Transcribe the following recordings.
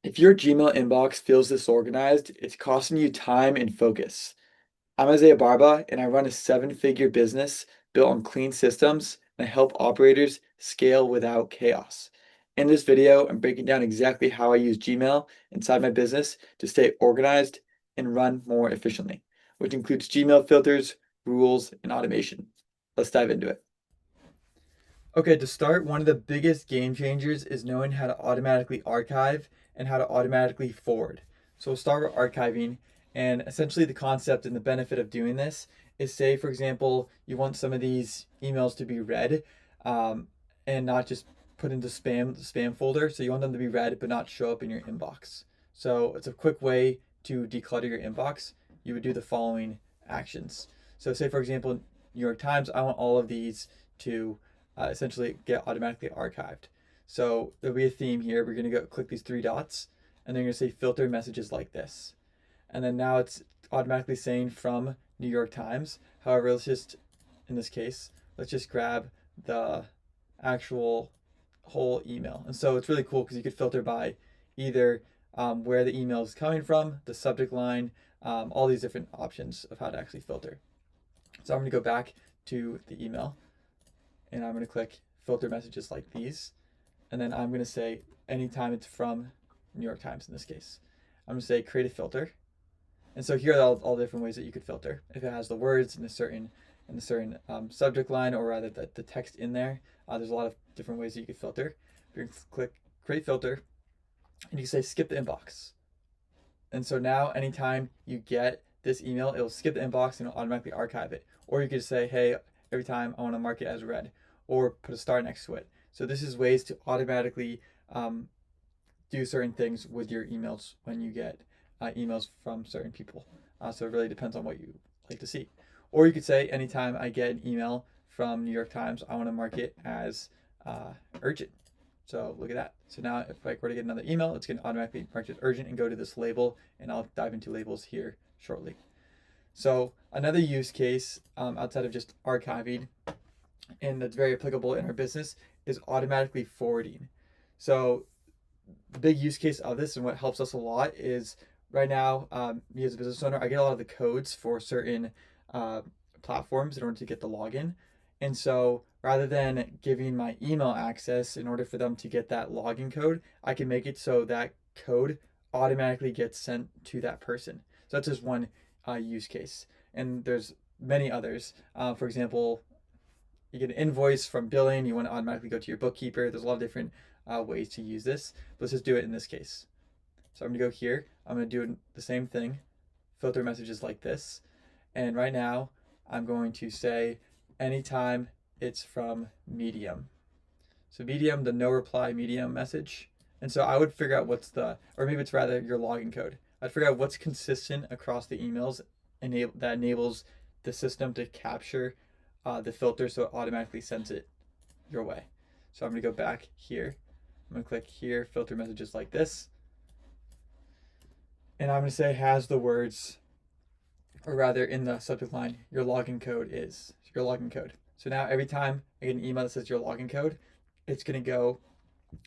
If your Gmail inbox feels disorganized, it's costing you time and focus. I'm Izaiah and I run a seven-figure business built on clean systems, and I help operators scale without chaos. In this video, I'm breaking down exactly how I use Gmail inside my business to stay organized and run more efficiently, which includes Gmail filters, rules, and automation. Let's dive into it. Okay, to start, one of the biggest game changers is knowing how to automatically archive and how to automatically forward. So we'll start with archiving, and essentially the concept and the benefit of doing this is, say, for example, you want some of these emails to be read, and not just put into spam folder. So you want them to be read but not show up in your inbox. So it's a quick way to declutter your inbox. You would do the following actions. So say, for example, New York Times, I want all of these to essentially get automatically archived. So there'll be a theme here. We're going to go click these three dots, and then you're going to say filter messages like this. And then now it's automatically saying from New York Times. However, let's just, in this case, let's just grab the actual whole email. And so it's really cool because you could filter by either where the email is coming from, the subject line, all these different options of how to actually filter. So I'm going to go back to the email, and I'm going to click filter messages like these. And then I'm going to say anytime it's from New York Times in this case. I'm going to say create a filter. And so here are all the different ways that you could filter. If it has the words in a certain subject line, or rather the text in there, there's a lot of different ways that you could filter. You can click create filter, and you can say skip the inbox. And so now anytime you get this email, it'll skip the inbox and it'll automatically archive it. Or you could say, hey, every time I want to mark it as read, or put a star next to it. So this is ways to automatically do certain things with your emails when you get emails from certain people. So it really depends on what you like to see. Or you could say, anytime I get an email from New York Times, I want to mark it as urgent. So look at that. So now if I were to get another email, it's going to automatically mark it urgent and go to this label, and I'll dive into labels here shortly. So another use case outside of just archiving, and that's very applicable in our business, is automatically forwarding. So the big use case of this and what helps us a lot is right now, me as a business owner, I get a lot of the codes for certain uh, platforms in order to get the login. And so rather than giving my email access in order for them to get that login code, I can make it so that code automatically gets sent to that person. So that's just one use case. And there's many others. For example, you get an invoice from billing, you want to automatically go to your bookkeeper. There's a lot of different ways to use this. But let's just do it in this case. So I'm going to go here. I'm going to do the same thing, filter messages like this. And right now, I'm going to say anytime it's from Medium. So Medium, the no reply Medium message. And so I would figure out or maybe it's rather your login code. I'd figure out what's consistent across the emails that enables the system to capture the filter so it automatically sends it your way. So I'm going to go back here. I'm going to click here, filter messages like this. And I'm going to say has the words, or rather in the subject line, your login code is your login code. So now every time I get an email that says your login code, it's going to go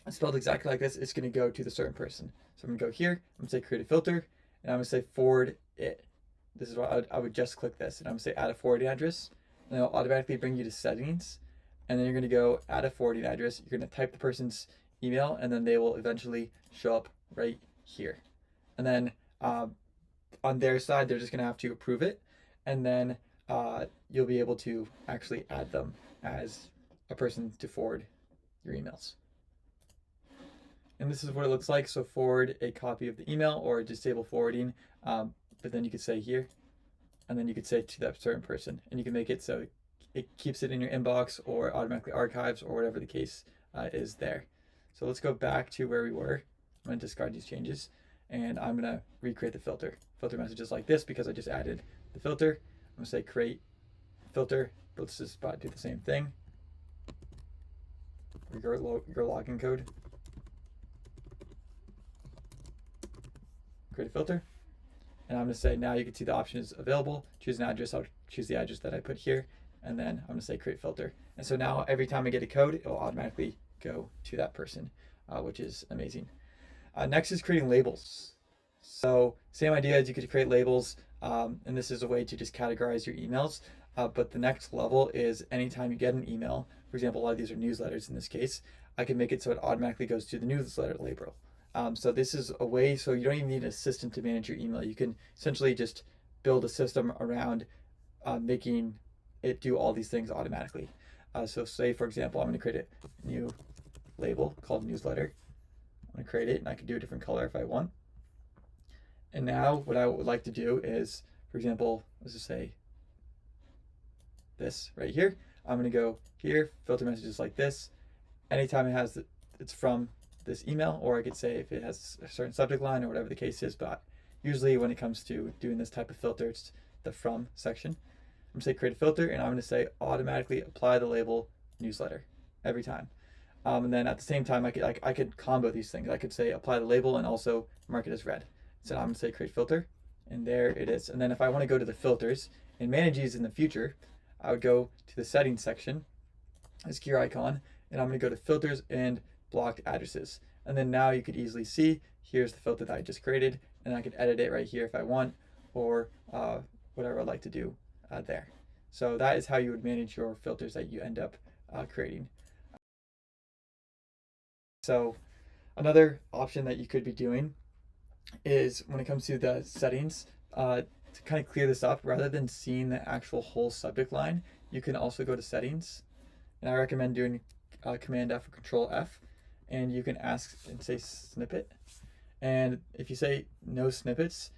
spelled exactly like this. It's going to go to the certain person. So I'm going to go here. I'm going to say create a filter, and I'm going to say forward it. This is what I would just click this, and I'm going to say add a forwarding address, and it'll automatically bring you to settings. And then you're going to go add a forwarding address. You're going to type the person's email, and then they will eventually show up right here. And then on their side, they're just going to have to approve it, and then you'll be able to actually add them as a person to forward your emails. And this is what it looks like. So forward a copy of the email or disable forwarding. But then you could say here, and then you could say to that certain person, and you can make it so it keeps it in your inbox or automatically archives or whatever the case is there. So let's go back to where we were. I'm going to discard these changes, and I'm going to recreate the filter. Filter messages like this because I just added the filter. I'm going to say create filter, but let's just do the same thing. Your login code. Create a filter. And I'm going to say now you can see the options available. Choose an address. I'll choose the address that I put here. And then I'm going to say create filter. And so now every time I get a code, it will automatically go to that person, which is amazing. Next is creating labels. So same idea as you could create labels, and this is a way to just categorize your emails. But the next level is anytime you get an email, for example, a lot of these are newsletters in this case, I can make it so it automatically goes to the newsletter label. So this is a way, so you don't even need an assistant to manage your email. You can essentially just build a system around making it do all these things automatically. So say, for example, I'm going to create a new label called newsletter. I'm going to create it, and I can do a different color if I want. And now what I would like to do is, for example, let's just say this right here. I'm going to go here, filter messages like this. Anytime it has it's from this email, or I could say if it has a certain subject line or whatever the case is, but usually when it comes to doing this type of filter, it's the from section. I'm going to say create a filter, and I'm going to say automatically apply the label newsletter every time. And then at the same time, I could combo these things. I could say apply the label and also mark it as red. So I'm going to say create filter, and there it is. And then if I want to go to the filters and manage these in the future, I would go to the settings section, this gear icon, and I'm going to go to filters and blocked addresses. And then now you could easily see, here's the filter that I just created, and I can edit it right here if I want, or whatever I'd like to do there. So that is how you would manage your filters that you end up creating. So another option that you could be doing is when it comes to the settings, to kind of clear this up, rather than seeing the actual whole subject line, you can also go to settings. And I recommend doing Command F or Control F, and you can ask and say snippet. And if you say no snippets,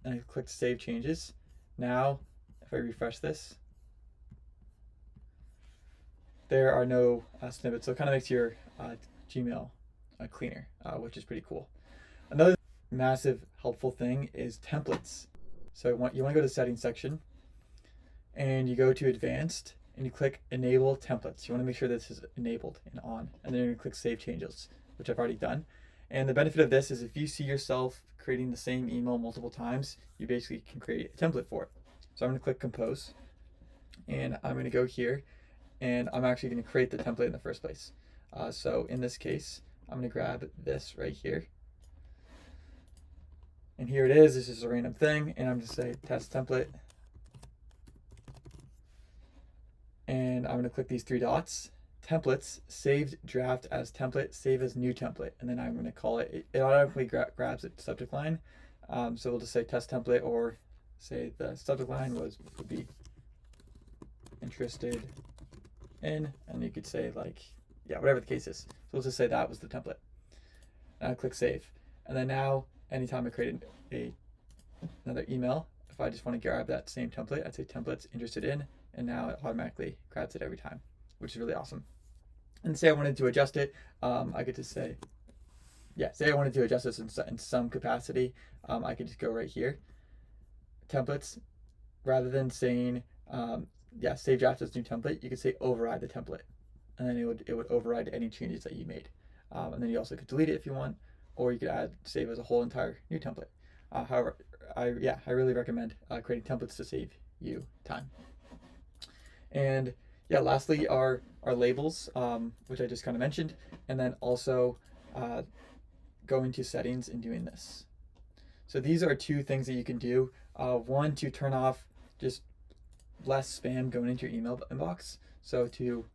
and I click save changes, now if I refresh this, there are no snippets. So it kind of makes your Gmail cleaner, which is pretty cool. Another massive helpful thing is templates. So you want to go to the settings section, and you go to advanced, and you click enable templates. You want to make sure this is enabled and on, and then you're going to click save changes, which I've already done. And the benefit of this is if you see yourself creating the same email multiple times, you basically can create a template for it. So I'm going to click compose, and I'm going to go here, and I'm actually going to create the template in the first place. So in this case, I'm going to grab this right here, and here it is. This is a random thing, and I'm going to say test template, and I'm going to click these three dots, templates, saved draft as template, save as new template, and then I'm going to call it, it automatically grabs its subject line. So we'll just say test template, or say the subject line would be interested in, and you could say like, yeah, whatever the case is. So we'll just say that was the template. And I click save. And then now, anytime I create another email, if I just want to grab that same template, I'd say templates interested in, and now it automatically grabs it every time, which is really awesome. And say I wanted to adjust it, I could just say, yeah, say I wanted to adjust this in some capacity, I could just go right here, templates, rather than saying, yeah, save draft as new template, you could say override the template, and then it would override any changes that you made. And then you also could delete it if you want, or you could add save as a whole entire new template. However, I really recommend creating templates to save you time. And yeah, lastly are labels, which I just kind of mentioned, and then also going to settings and doing this. So these are two things that you can do. One, to turn off just less spam going into your email inbox. So to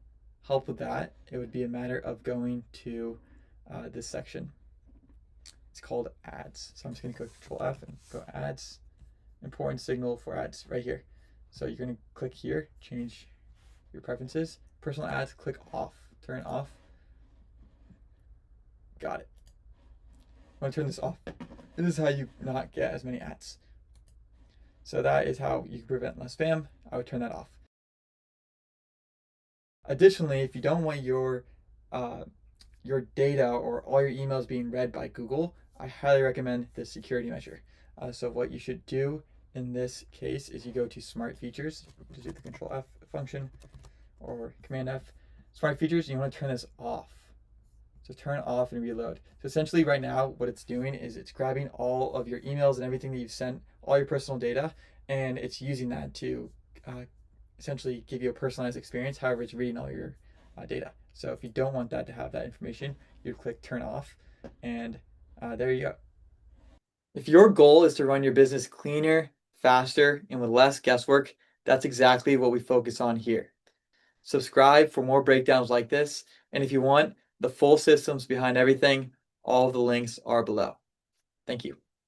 help with that, it would be a matter of going to this section. It's called ads. So I'm just going to go Control F and go ads, important signal for ads right here. So you're going to click here, change your preferences, personal ads, click off, turn it off. Got it. I'm going to turn this off. This is how you not get as many ads. So that is how you can prevent less spam. I would turn that off. Additionally, if you don't want your data or all your emails being read by Google, I highly recommend this security measure. So what you should do in this case is you go to Smart Features, just do the Control F function or Command F. Smart Features, you want to turn this off. So turn it off and reload. So essentially right now what it's doing is it's grabbing all of your emails and everything that you've sent, all your personal data, and it's using that to essentially give you a personalized experience. However, it's reading all your data. So if you don't want that to have that information, you'd click turn off, and There you go. If your goal is to run your business cleaner, faster, and with less guesswork, that's exactly what we focus on here. Subscribe for more breakdowns like this, and if you want the full systems behind everything, all of the links are below. Thank you.